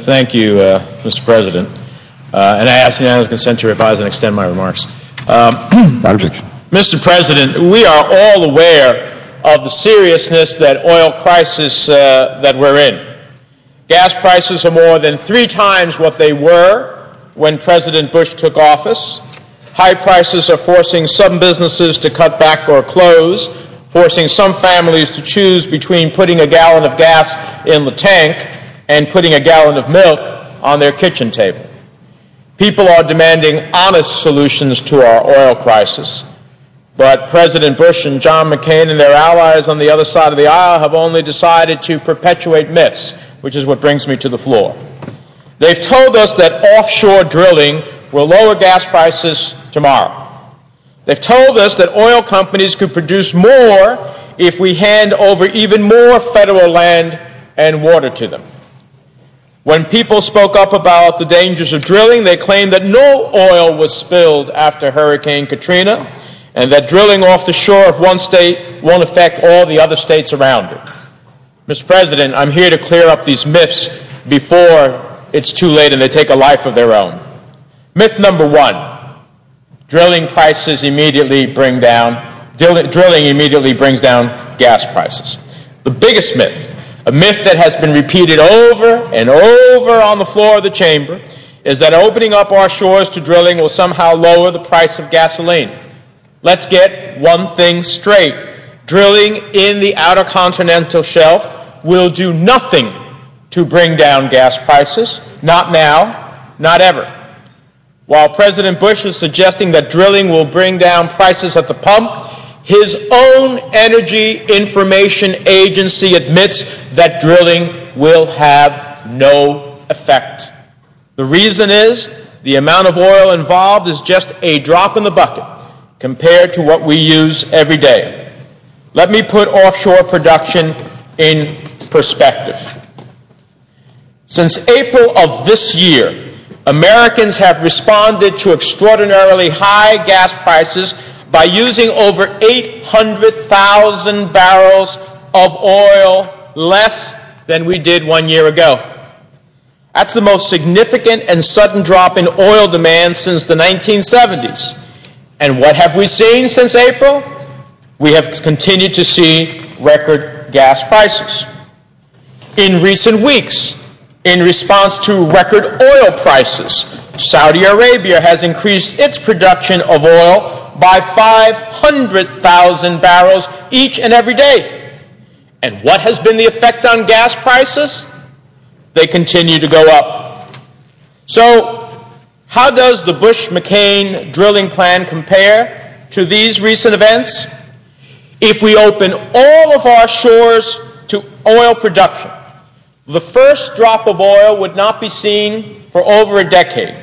Thank you, Mr. President. And I ask unanimous consent to revise and extend my remarks. Mr. President, we are all aware of the seriousness that oil crisis that we're in. Gas prices are more than 3 times what they were when President Bush took office. High prices are forcing some businesses to cut back or close, forcing some families to choose between putting a gallon of gas in the tank and putting a gallon of milk on their kitchen table. People are demanding honest solutions to our oil crisis, but President Bush and John McCain and their allies on the other side of the aisle have only decided to perpetuate myths, which is what brings me to the floor. They've told us that offshore drilling will lower gas prices tomorrow. They've told us that oil companies could produce more if we hand over even more federal land and water to them. When people spoke up about the dangers of drilling, they claimed that no oil was spilled after Hurricane Katrina and that drilling off the shore of one state won't affect all the other states around it. Mr. President, I'm here to clear up these myths before it's too late and they take a life of their own. Myth number 1. Drilling immediately brings down gas prices. The biggest myth, a myth that has been repeated over and over on the floor of the chamber, is that opening up our shores to drilling will somehow lower the price of gasoline. Let's get one thing straight. Drilling in the outer continental shelf will do nothing to bring down gas prices. Not now, not ever. While President Bush is suggesting that drilling will bring down prices at the pump, his own Energy Information Agency admits that drilling will have no effect. The reason is the amount of oil involved is just a drop in the bucket compared to what we use every day. Let me put offshore production in perspective. Since April of this year, Americans have responded to extraordinarily high gas prices by using over 800,000 barrels of oil less than we did 1 year ago. That's the most significant and sudden drop in oil demand since the 1970s. And what have we seen since April? We have continued to see record gas prices. In recent weeks, in response to record oil prices, Saudi Arabia has increased its production of oil by 500,000 barrels each and every day. And what has been the effect on gas prices? They continue to go up. So, how does the Bush-McCain drilling plan compare to these recent events? If we open all of our shores to oil production, the first drop of oil would not be seen for over a decade,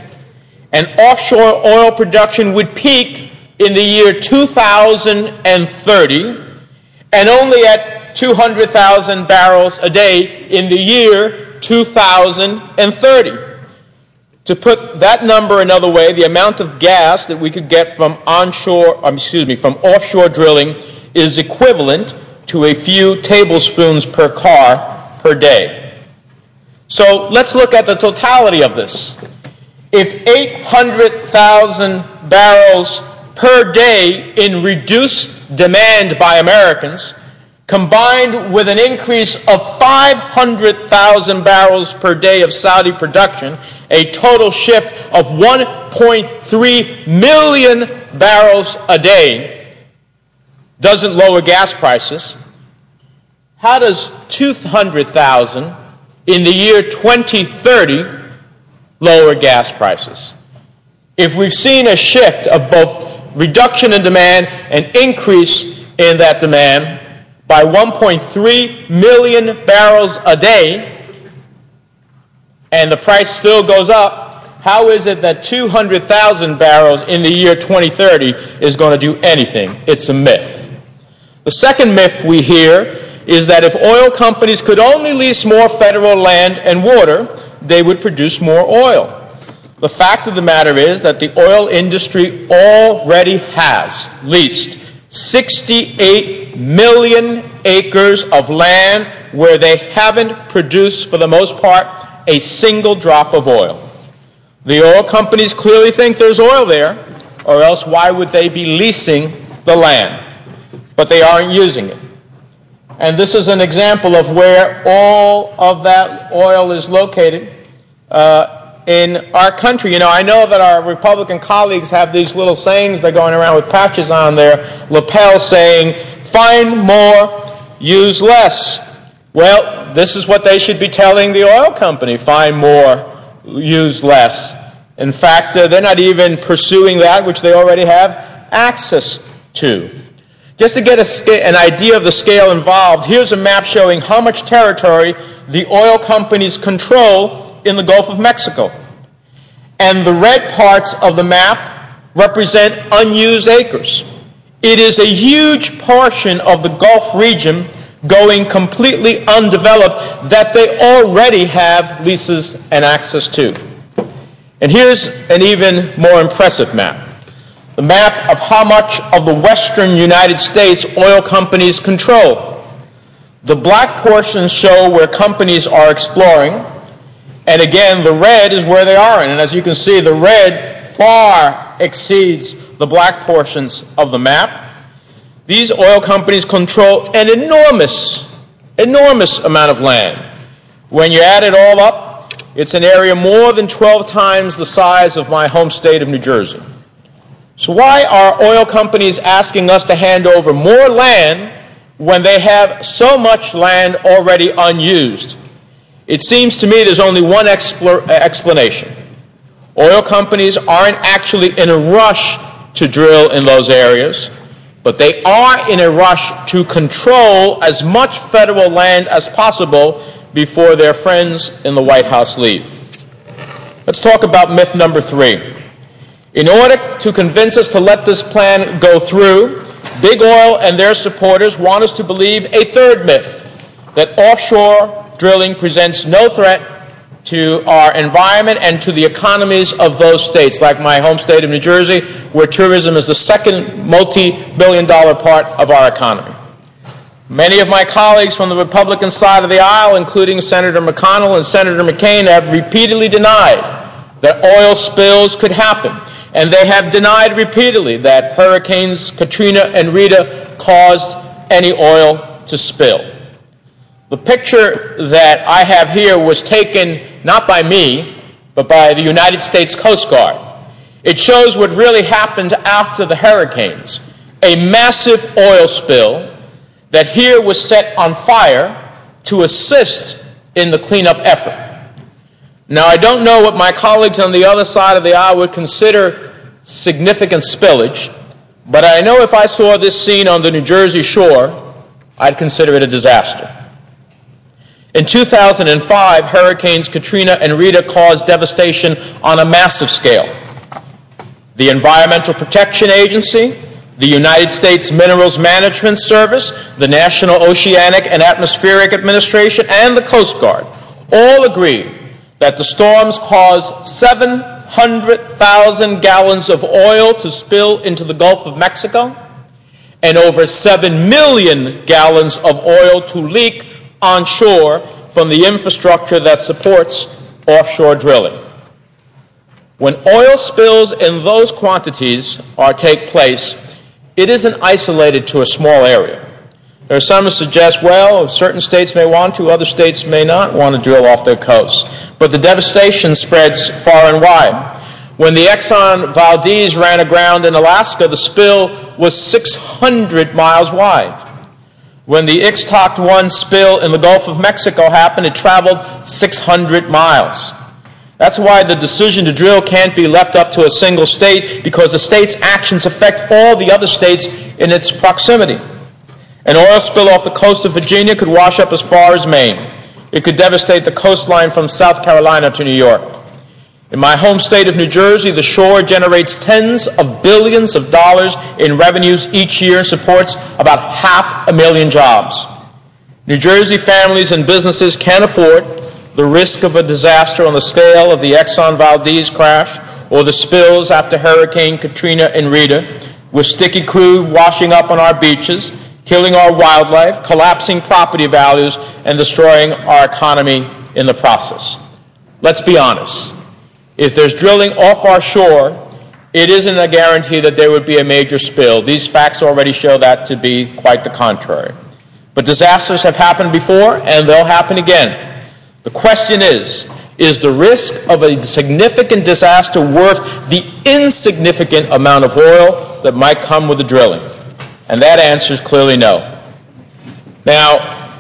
and offshore oil production would peak in the year 2030 and only at 200,000 barrels a day in the year 2030. To put that number another way, the amount of gas that we could get from offshore drilling is equivalent to a few tablespoons per car per day. So let's look at the totality of this. If 800,000 barrels per day in reduced demand by Americans, combined with an increase of 500,000 barrels per day of Saudi production, a total shift of 1.3 million barrels a day, doesn't lower gas prices, how does 200,000 in the year 2030 lower gas prices? If we've seen a shift of both reduction in demand and increase in that demand by 1.3 million barrels a day, and the price still goes up, how is it that 200,000 barrels in the year 2030 is going to do anything? It's a myth. The second myth we hear is that if oil companies could only lease more federal land and water, they would produce more oil. The fact of the matter is that the oil industry already has leased 68 million acres of land where they haven't produced, for the most part, a single drop of oil. The oil companies clearly think there's oil there, or else why would they be leasing the land? But they aren't using it. And this is an example of where all of that oil is located in our country. You know, I know that our Republican colleagues have these little sayings they're going around with patches on their lapels saying, find more, use less. Well, this is what they should be telling the oil company, find more, use less. In fact, they're not even pursuing that which they already have access to. Just to get an idea of the scale involved, here's a map showing how much territory the oil companies control in the Gulf of Mexico. And the red parts of the map represent unused acres. It is a huge portion of the Gulf region going completely undeveloped that they already have leases and access to. And here's an even more impressive map. The map of how much of the western United States oil companies control. The black portions show where companies are exploring, and again, the red is where they are in. And as you can see, the red far exceeds the black portions of the map. These oil companies control an enormous amount of land. When you add it all up, it's an area more than 12 times the size of my home state of New Jersey. So why are oil companies asking us to hand over more land when they have so much land already unused? It seems to me there's only one explanation. Oil companies aren't actually in a rush to drill in those areas, but they are in a rush to control as much federal land as possible before their friends in the White House leave. Let's talk about myth number 3. In order to convince us to let this plan go through, Big Oil and their supporters want us to believe a third myth, that offshore drilling presents no threat to our environment and to the economies of those states, like my home state of New Jersey, where tourism is the second multi-billion-dollar part of our economy. Many of my colleagues from the Republican side of the aisle, including Senator McConnell and Senator McCain, have repeatedly denied that oil spills could happen. And they have denied repeatedly that Hurricanes Katrina and Rita caused any oil to spill. The picture that I have here was taken not by me, but by the United States Coast Guard. It shows what really happened after the hurricanes. A massive oil spill that here was set on fire to assist in the cleanup effort. Now, I don't know what my colleagues on the other side of the aisle would consider significant spillage, but I know if I saw this scene on the New Jersey shore, I'd consider it a disaster. In 2005, Hurricanes Katrina and Rita caused devastation on a massive scale. The Environmental Protection Agency, the United States Minerals Management Service, the National Oceanic and Atmospheric Administration, and the Coast Guard all agreed that the storms caused 700,000 gallons of oil to spill into the Gulf of Mexico and over 7 million gallons of oil to leak onshore from the infrastructure that supports offshore drilling. When oil spills in those quantities take place, it isn't isolated to a small area. There are some who suggest, well, certain states may want to, other states may not want to drill off their coasts. But the devastation spreads far and wide. When the Exxon Valdez ran aground in Alaska, the spill was 600 miles wide. When the Ixtoc-1 spill in the Gulf of Mexico happened, it traveled 600 miles. That's why the decision to drill can't be left up to a single state, because the state's actions affect all the other states in its proximity. An oil spill off the coast of Virginia could wash up as far as Maine. It could devastate the coastline from South Carolina to New York. In my home state of New Jersey, the shore generates tens of billions of dollars in revenues each year and supports about 500,000 jobs. New Jersey families and businesses can't afford the risk of a disaster on the scale of the Exxon Valdez crash or the spills after Hurricane Katrina and Rita, with sticky crude washing up on our beaches, killing our wildlife, collapsing property values, and destroying our economy in the process. let's be honest. If there's drilling off our shore, it isn't a guarantee that there would be a major spill. These facts already show that to be quite the contrary. But disasters have happened before, and they'll happen again. The question is the risk of a significant disaster worth the insignificant amount of oil that might come with the drilling? And that answer is clearly no. Now,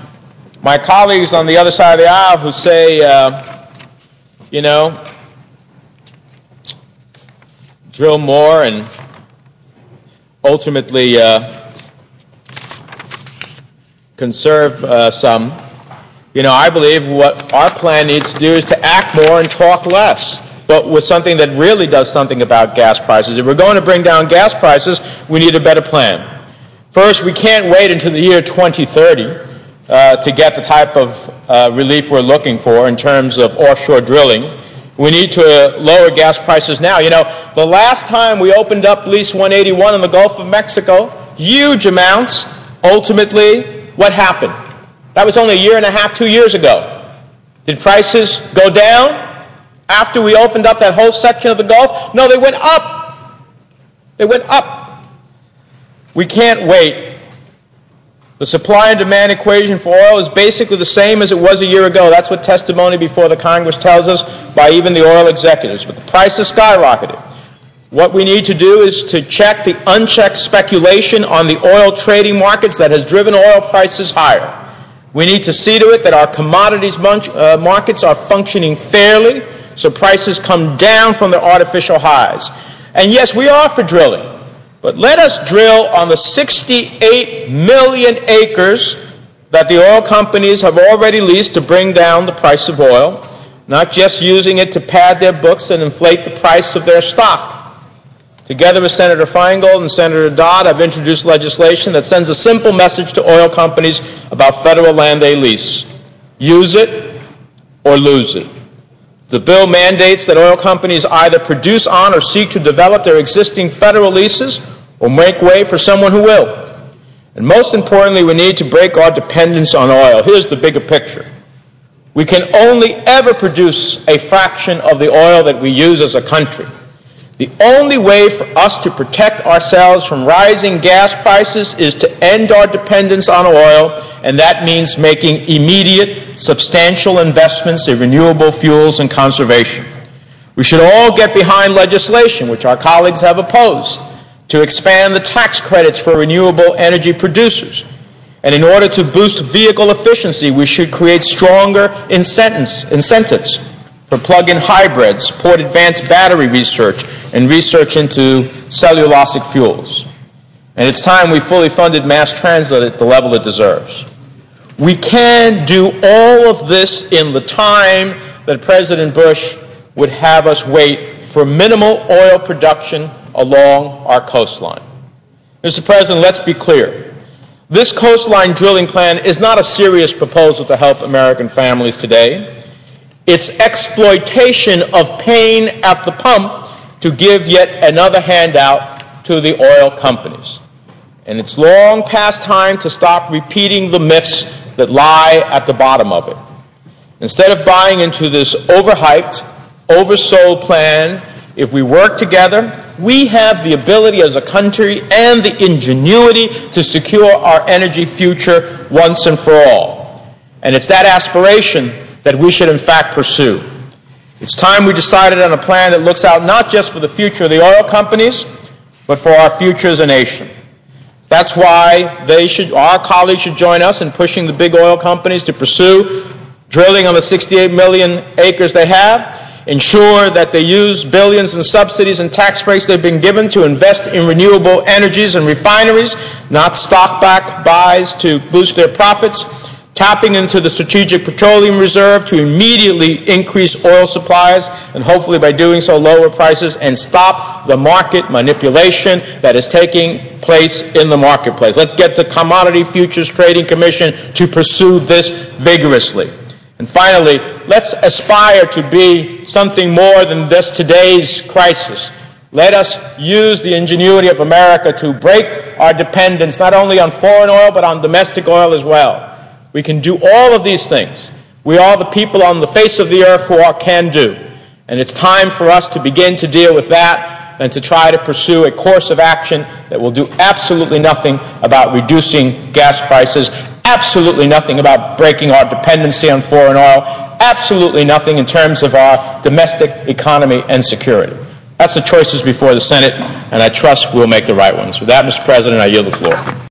my colleagues on the other side of the aisle who say, drill more and ultimately conserve some. I believe what our plan needs to do is to act more and talk less, but with something that really does something about gas prices. If we're going to bring down gas prices, we need a better plan. First, we can't wait until the year 2030 to get the type of relief we're looking for in terms of offshore drilling. We need to lower gas prices now. The last time we opened up Lease 181 in the Gulf of Mexico, huge amounts. Ultimately, what happened? That was only a year and a half, 2 years ago. Did prices go down after we opened up that whole section of the Gulf? No, they went up. They went up. We can't wait. The supply and demand equation for oil is basically the same as it was a year ago. That's what testimony before the Congress tells us by even the oil executives. But the price has skyrocketed. What we need to do is to check the unchecked speculation on the oil trading markets that has driven oil prices higher. We need to see to it that our commodities markets are functioning fairly so prices come down from their artificial highs. And yes, we are for drilling. But let us drill on the 68 million acres that the oil companies have already leased to bring down the price of oil, not just using it to pad their books and inflate the price of their stock. Together with Senator Feingold and Senator Dodd, I've introduced legislation that sends a simple message to oil companies about federal land they lease. Use it or lose it. The bill mandates that oil companies either produce on or seek to develop their existing federal leases or make way for someone who will. And most importantly, we need to break our dependence on oil. Here's the bigger picture. We can only ever produce a fraction of the oil that we use as a country. The only way for us to protect ourselves from rising gas prices is to end our dependence on oil, and that means making immediate, substantial investments in renewable fuels and conservation. We should all get behind legislation, which our colleagues have opposed, to expand the tax credits for renewable energy producers. And in order to boost vehicle efficiency, we should create stronger incentives for plug-in hybrids, support advanced battery research, and research into cellulosic fuels. And it's time we fully funded mass transit at the level it deserves. We can do all of this in the time that President Bush would have us wait for minimal oil production along our coastline. Mr. President, let's be clear. This coastline drilling plan is not a serious proposal to help American families today. It's exploitation of pain at the pump to give yet another handout to the oil companies. And it's long past time to stop repeating the myths that lie at the bottom of it. Instead of buying into this overhyped, oversold plan, if we work together, we have the ability as a country and the ingenuity to secure our energy future once and for all. And it's that aspiration that we should in fact pursue. It's time we decided on a plan that looks out not just for the future of the oil companies, but for our future as a nation. That's why our colleagues should join us in pushing the big oil companies to pursue drilling on the 68 million acres they have, ensure that they use billions in subsidies and tax breaks they've been given to invest in renewable energies and refineries, not stock-back buys to boost their profits, tapping into the Strategic Petroleum Reserve to immediately increase oil supplies and hopefully by doing so lower prices, and stop the market manipulation that is taking place in the marketplace. Let's get the Commodity Futures Trading Commission to pursue this vigorously. And finally, let's aspire to be something more than just today's crisis. Let us use the ingenuity of America to break our dependence not only on foreign oil but on domestic oil as well. We can do all of these things We are the people on the face of the earth who are can-do. And it's time for us to begin to deal with that and to try to pursue a course of action that will do absolutely nothing about reducing gas prices, absolutely nothing about breaking our dependency on foreign oil, absolutely nothing in terms of our domestic economy and security. That's the choices before the Senate, and I trust we'll make the right ones. With that, Mr. President, I yield the floor.